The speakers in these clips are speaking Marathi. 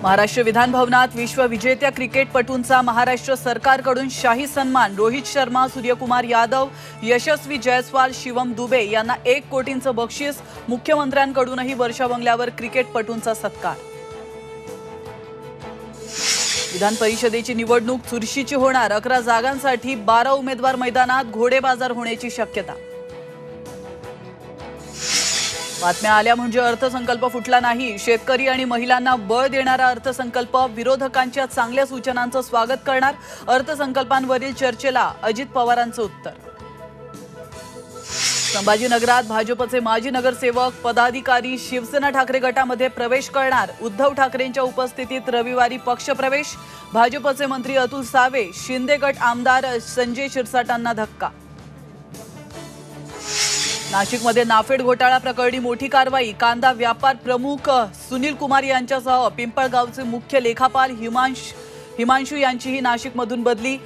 महाराष्ट्र विधान भवनात विश्वविजेत्या क्रिकेटपटूंचा महाराष्ट्र सरकारकडून शाही सन्मान। रोहित शर्मा, सूर्यकुमार यादव, यशस्वी जयस्वाल, शिवम दुबे यांना 1 कोटींचं बक्षीस। मुख्यमंत्र्यांकडूनही वर्षा बंगल्यावर क्रिकेटपटूंचा सत्कार। विधान परिषदेची निवडणूक चुरशीची होणार। 11 जागांसाठी 12 उमेदवार मैदानात। घोडेबाजार होण्याची शक्यता। बातम्या आल्या म्हणजे अर्थसंकल्प फुटला नाही। शेतकरी आणि महिलांना बळ देणारा अर्थसंकल्प। विरोधकांच्या चांगल्या सूचनांचं स्वागत करणार। अर्थसंकल्पांवरील चर्चेला अजित पवारांचं उत्तर। संभाजीनगरात भाजपचे माजी नगरसेवक, पदाधिकारी शिवसेना ठाकरे गटामध्ये प्रवेश करणार। उद्धव ठाकरेंच्या उपस्थितीत रविवारी पक्षप्रवेश। भाजपचे मंत्री अतुल सावे, शिंदे गट आमदार संजय शिरसाटांना धक्का। नाशिकमध्ये नाफेड घोटाळा प्रकरणी मोठी कारवाई। कांदा व्यापार प्रमुख सुनील कुमार यांच्यासह पिंपळगावचे मुख्य लेखापाल हिमांशू यांचीही नाशिकमधून बदली।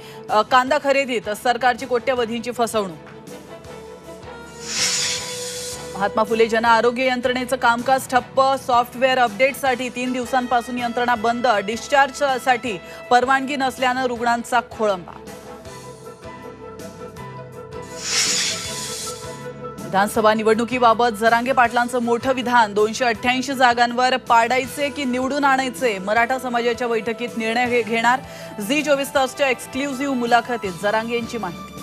कांदा खरेदीत सरकारची कोट्यवधींची फसवणूक। महात्मा फुले जन आरोग्य यंत्रणेचं कामकाज ठप्प। सॉफ्टवेअर अपडेटसाठी 3 दिवसांपासून यंत्रणा बंद। डिस्चार्जसाठी परवानगी नसल्यानं रुग्णांचा खोळंबा। विधानसभा निवडणुकीबाबत जरांगे पाटलांचं मोठं विधान। 288 जागांवर पाडायचे की निवडून आणायचे, मराठा समाजाच्या बैठकीत निर्णय घेणार। झी 24 तासच्या एक्सक्लुझिव्ह मुलाखतीत जरांगे यांची माहिती।